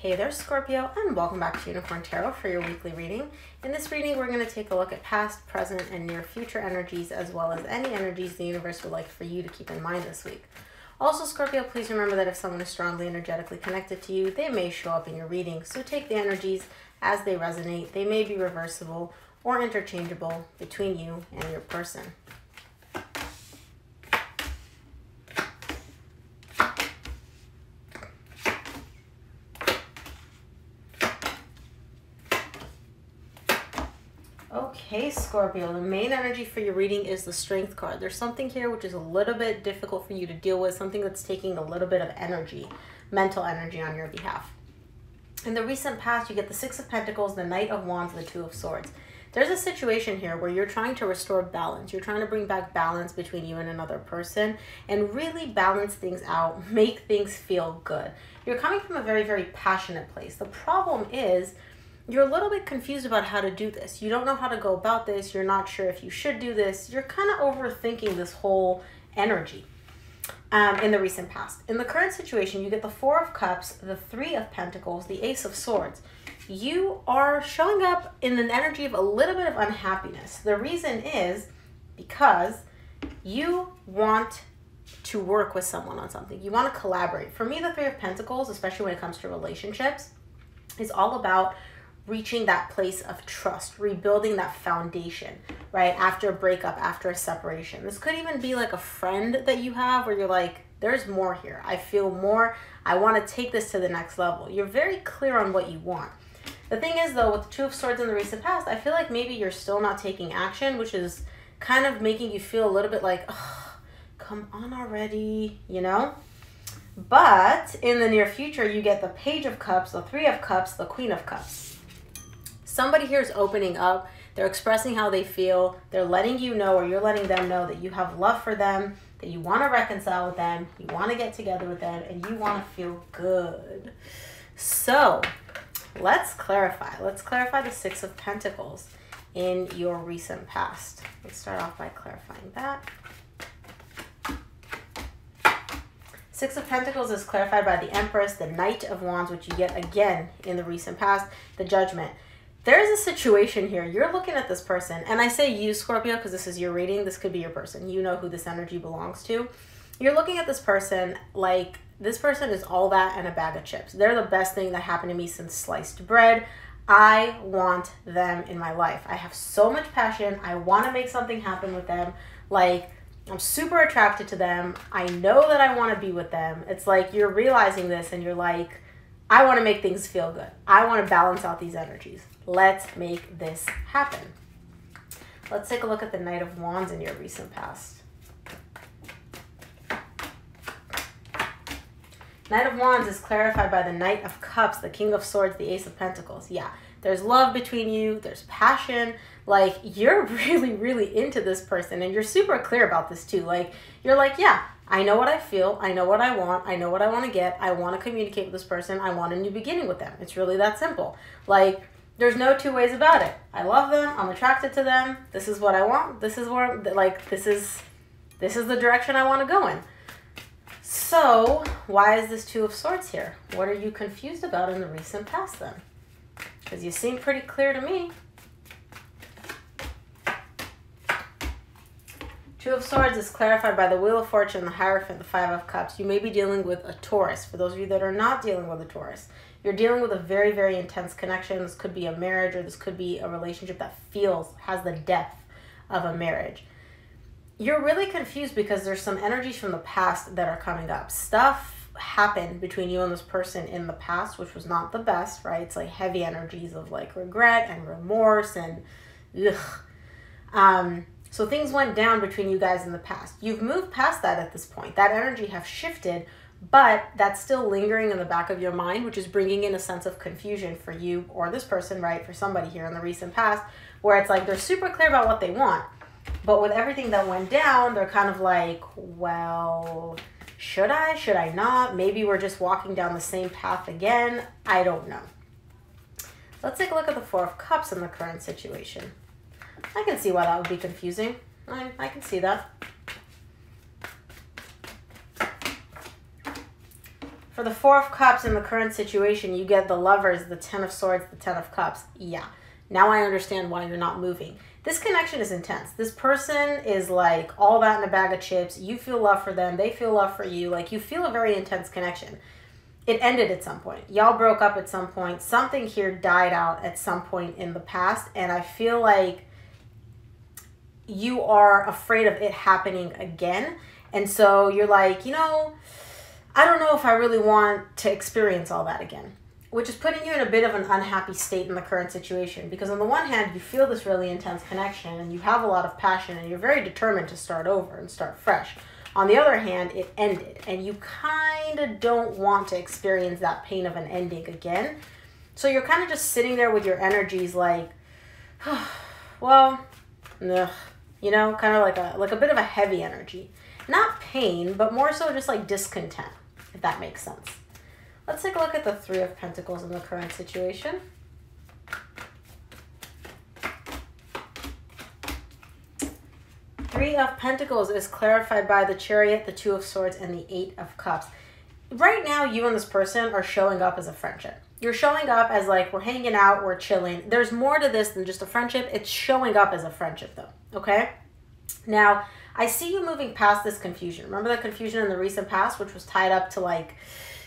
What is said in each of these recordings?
Hey there, Scorpio, and welcome back to Unicorn Tarot for your weekly reading. In this reading, we're going to take a look at past, present, and near future energies, as well as any energies the universe would like for you to keep in mind this week. Also, Scorpio, please remember that if someone is strongly energetically connected to you, they may show up in your reading, so take the energies as they resonate. They may be reversible or interchangeable between you and your person. Okay, Scorpio, the main energy for your reading is the Strength card. There's something here which is a little bit difficult for you to deal with, something that's taking a little bit of energy, mental energy on your behalf. In the recent past, you get the Six of Pentacles, the Knight of Wands, and the Two of Swords. There's a situation here where you're trying to restore balance. You're trying to bring back balance between you and another person and really balance things out, make things feel good. You're coming from a very, very passionate place. The problem is, you're a little bit confused about how to do this. You don't know how to go about this. You're not sure if you should do this. You're kind of overthinking this whole energy in the recent past. In the current situation, you get the Four of Cups, the Three of Pentacles, the Ace of Swords. You are showing up in an energy of a little bit of unhappiness. The reason is because you want to work with someone on something. You want to collaborate. For me, the Three of Pentacles, especially when it comes to relationships, is all about reaching that place of trust, rebuilding that foundation, right? After a breakup, after a separation. This could even be like a friend that you have where you're like, there's more here. I feel more. I want to take this to the next level. You're very clear on what you want. The thing is, though, with the Two of Swords in the recent past, I feel like maybe you're still not taking action, which is kind of making you feel a little bit like, oh, come on already, you know? But in the near future, you get the Page of Cups, the Three of Cups, the Queen of Cups. Somebody here is opening up. They're expressing how they feel. They're letting you know, or you're letting them know, that you have love for them, that you want to reconcile with them, you want to get together with them, and you want to feel good. So let's clarify. Let's clarify the Six of Pentacles in your recent past. Let's start off by clarifying that. Six of Pentacles is clarified by the Empress, the Knight of Wands, which you get again in the recent past, the Judgment. There's a situation here. You're looking at this person, and I say you, Scorpio, because this is your reading. This could be your person. You know who this energy belongs to. You're looking at this person like this person is all that and a bag of chips. They're the best thing that happened to me since sliced bread. I want them in my life. I have so much passion. I want to make something happen with them. Like, I'm super attracted to them. I know that I want to be with them. It's like you're realizing this and you're like, I want to make things feel good. I want to balance out these energies. Let's make this happen. Let's take a look at the Knight of Wands in your recent past. Knight of Wands is clarified by the Knight of Cups, the King of Swords, the Ace of Pentacles. Yeah, there's love between you. There's passion. Like, you're really, really into this person, and you're super clear about this too. Like, you're like, yeah, I know what I feel. I know what I want. I know what I want to get. I want to communicate with this person. I want a new beginning with them. It's really that simple. Like, there's no two ways about it. I love them. I'm attracted to them. This is what I want. This is where, like, this is the direction I want to go in. So why is this Two of Swords here? What are you confused about in the recent past then? Because you seem pretty clear to me. Two of Swords is clarified by the Wheel of Fortune, the Hierophant, the Five of Cups. You may be dealing with a Taurus. For those of you that are not dealing with a Taurus, you're dealing with a very, very intense connection. This could be a marriage, or this could be a relationship that has the depth of a marriage. You're really confused because there's some energies from the past that are coming up. Stuff happened between you and this person in the past, which was not the best, right? It's like heavy energies of like regret and remorse and ugh. So things went down between you guys in the past. You've moved past that at this point. That energy have shifted, but that's still lingering in the back of your mind, which is bringing in a sense of confusion for you or this person, right? For somebody here in the recent past, where it's like they're super clear about what they want, but with everything that went down, they're kind of like, well, should I not? Maybe we're just walking down the same path again. I don't know. Let's take a look at the Four of Cups in the current situation. I can see why that would be confusing. I can see that. For For the Four of Cups in the current situation, you get the Lovers, the Ten of Swords, the Ten of Cups. Yeah, now I understand why you're not moving. This connection is intense. This person is like all that in a bag of chips. You feel love for them. They feel love for you. Like, you feel a very intense connection. It ended at some point. Y'all broke up at some point. Something here died out at some point in the past. And I feel like you are afraid of it happening again. And so you're like, you know, I don't know if I really want to experience all that again, which is putting you in a bit of an unhappy state in the current situation. Because on the one hand, you feel this really intense connection and you have a lot of passion and you're very determined to start over and start fresh. On the other hand, it ended and you kind of don't want to experience that pain of an ending again. So you're kind of just sitting there with your energies like, well, ugh, you know, kind of like a bit of a heavy energy. Not pain, but more so just like discontent, if that makes sense. Let's take a look at the Three of Pentacles in the current situation. Three of Pentacles is clarified by the Chariot, the Two of Swords, and the Eight of Cups. Right now, you and this person are showing up as a friendship. You're showing up as like, we're hanging out, we're chilling. There's more to this than just a friendship. It's showing up as a friendship though, okay? Now, I see you moving past this confusion. Remember the confusion in the recent past, which was tied up to like,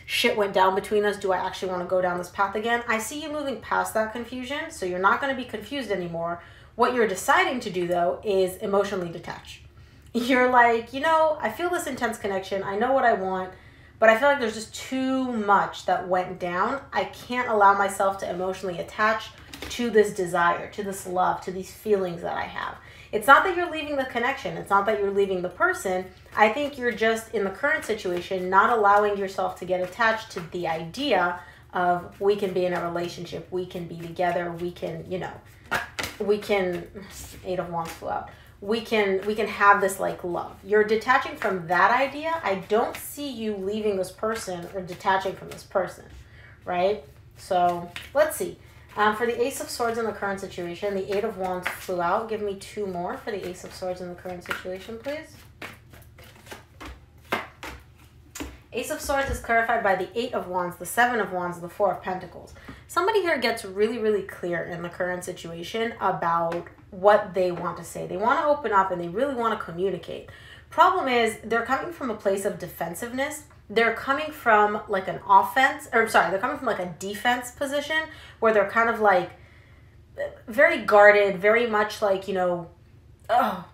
shit went down between us. Do I actually want to go down this path again? I see you moving past that confusion, so you're not going to be confused anymore. What you're deciding to do, though, is emotionally detach. You're like, you know, I feel this intense connection. I know what I want, but I feel like there's just too much that went down. I can't allow myself to emotionally attach to this desire, to this love, to these feelings that I have. It's not that you're leaving the connection. It's not that you're leaving the person. I think you're just, in the current situation, not allowing yourself to get attached to the idea of we can be in a relationship, we can be together, we can, you know, we can, Eight of Wands flew out. We can have this like love. You're detaching from that idea. I don't see you leaving this person or detaching from this person, right? So let's see. For the Ace of Swords in the current situation, the Eight of Wands flew out. Give me two more for the Ace of Swords in the current situation, please. Ace of Swords is clarified by the Eight of Wands, the Seven of Wands, the Four of Pentacles. Somebody here gets really, really clear in the current situation about what they want to say. They want to open up and they really want to communicate. Problem is, they're coming from a place of defensiveness. They're coming from like an offense, or sorry, they're coming from like a defense position where they're kind of like very guarded, very much like, you know, oh,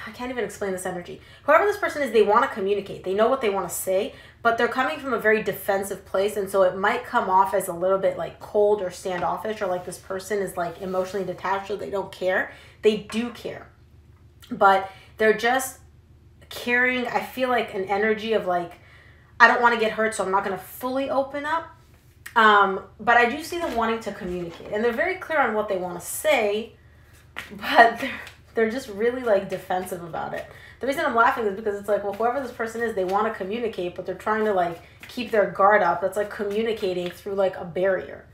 I can't even explain this energy. Whoever this person is, they want to communicate. They know what they want to say, but they're coming from a very defensive place. And so it might come off as a little bit like cold or standoffish, or like this person is like emotionally detached or they don't care. They do care, but they're just carrying, I feel like, an energy of like, I don't want to get hurt, so I'm not going to fully open up. But I do see them wanting to communicate. And they're very clear on what they want to say, but they're just really like defensive about it. The reason I'm laughing is because it's like, well, whoever this person is, they want to communicate, but they're trying to like keep their guard up. That's like communicating through like a barrier.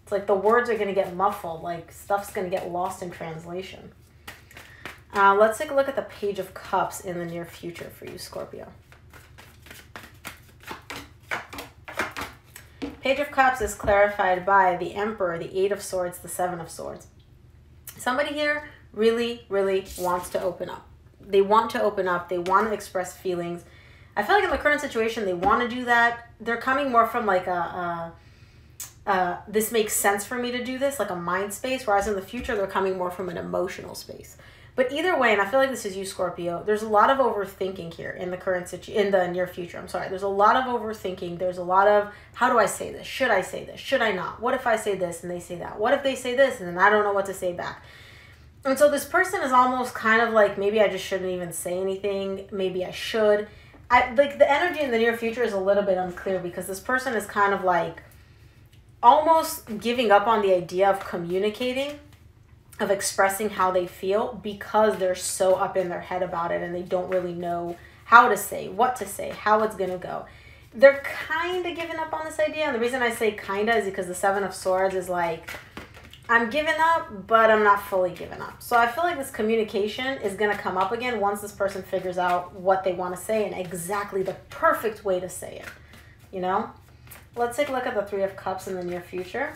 It's like the words are going to get muffled. Like stuff's going to get lost in translation. Let's take a look at the Page of Cups in the near future for you, Scorpio. Page of Cups is clarified by the Emperor, the Eight of Swords, the Seven of Swords. Somebody here really, really wants to open up. They want to open up. They want to express feelings. I feel like in the current situation, they want to do that. They're coming more from like this makes sense for me to do this, like a mind space, whereas in the future, they're coming more from an emotional space. But either way, and I feel like this is you, Scorpio, there's a lot of overthinking here in the current in the near future. I'm sorry. There's a lot of overthinking. There's a lot of, how do I say this? Should I say this? Should I not? What if I say this and they say that? What if they say this and then I don't know what to say back? And so this person is almost kind of like, maybe I just shouldn't even say anything. Maybe I should. Like the energy in the near future is a little bit unclear because this person is kind of like almost giving up on the idea of communicating, of expressing how they feel, because they're so up in their head about it and they don't really know how to say, what to say, how it's going to go. They're kind of giving up on this idea. And the reason I say kind of is because the Seven of Swords is like, I'm giving up, but I'm not fully giving up. So I feel like this communication is going to come up again once this person figures out what they want to say and exactly the perfect way to say it. you know? Let's take a look at the Three of Cups in the near future.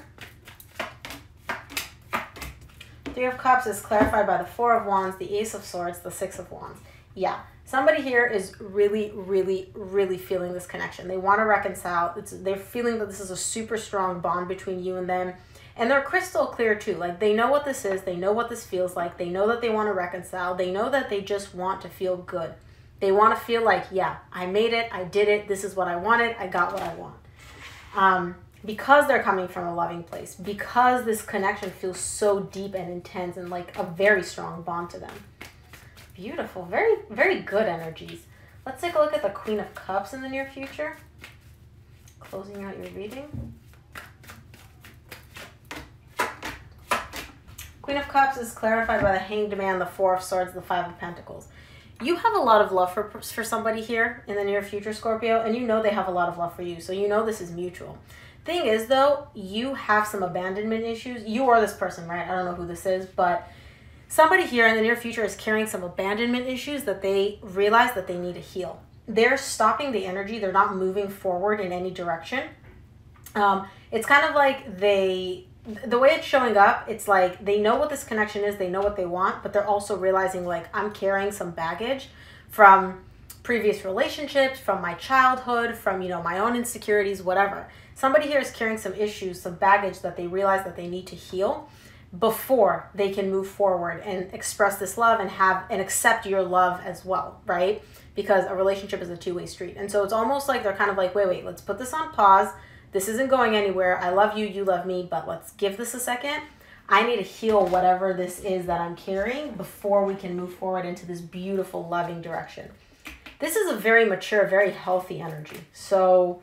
Three of Cups is clarified by the Four of Wands, the Ace of Swords, the Six of Wands. Yeah, somebody here is really, really, really feeling this connection. They want to reconcile. They're feeling that this is a super strong bond between you and them. And they're crystal clear too. Like, they know what this is. They know what this feels like. They know that they want to reconcile. They know that they just want to feel good. They want to feel like, yeah, I made it. I did it. This is what I wanted. I got what I want. Because they're coming from a loving place, because this connection feels so deep and intense and like a very strong bond to them. Beautiful. Very, very good energies. Let's take a look at the Queen of Cups in the near future. Closing out your reading. Queen of Cups is clarified by the Hanged Man, the Four of Swords, the Five of Pentacles. You have a lot of love for somebody here in the near future, Scorpio, and you know they have a lot of love for you, so you know this is mutual. Thing is, though, you have some abandonment issues. You or this person, right? I don't know who this is, but somebody here in the near future is carrying some abandonment issues that they realize that they need to heal. They're stopping the energy. They're not moving forward in any direction. It's kind of like the way it's showing up, it's like they know what this connection is. They know what they want, but they're also realizing, like, I'm carrying some baggage from previous relationships, from my childhood, from, you know, my own insecurities, whatever. Somebody here is carrying some issues, some baggage that they realize that they need to heal before they can move forward and express this love and accept your love as well, right? Because a relationship is a two-way street. And so it's almost like they're kind of like, wait, let's put this on pause. This isn't going anywhere. I love you, you love me, but let's give this a second. I need to heal whatever this is that I'm carrying before we can move forward into this beautiful, loving direction. This is a very mature, very healthy energy. So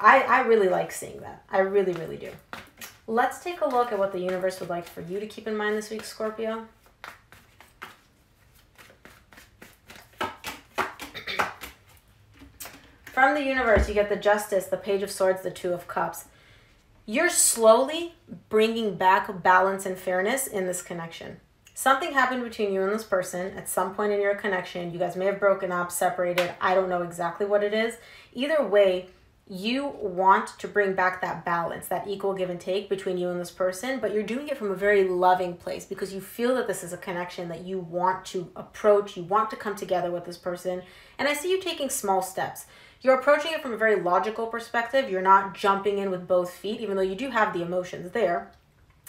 I really like seeing that. I really, really do. Let's take a look at what the universe would like for you to keep in mind this week, Scorpio. From the universe, you get the Justice, the Page of Swords, the Two of Cups. You're slowly bringing back balance and fairness in this connection. Something happened between you and this person at some point in your connection. You guys may have broken up, separated. I don't know exactly what it is. Either way, you want to bring back that balance, that equal give and take between you and this person, but you're doing it from a very loving place because you feel that this is a connection that you want to approach, you want to come together with this person. And I see you taking small steps. You're approaching it from a very logical perspective. You're not jumping in with both feet, even though you do have the emotions there.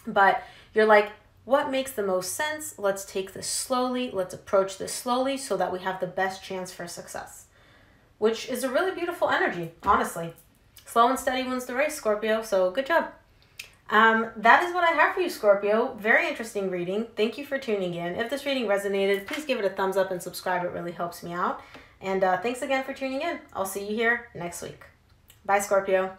But you're like, what makes the most sense? Let's take this slowly. Let's approach this slowly so that we have the best chance for success. Which is a really beautiful energy, honestly. Slow and steady wins the race, Scorpio, so good job. That is what I have for you, Scorpio. Very interesting reading. Thank you for tuning in. If this reading resonated, please give it a thumbs up and subscribe. It really helps me out. And thanks again for tuning in. I'll see you here next week. Bye, Scorpio.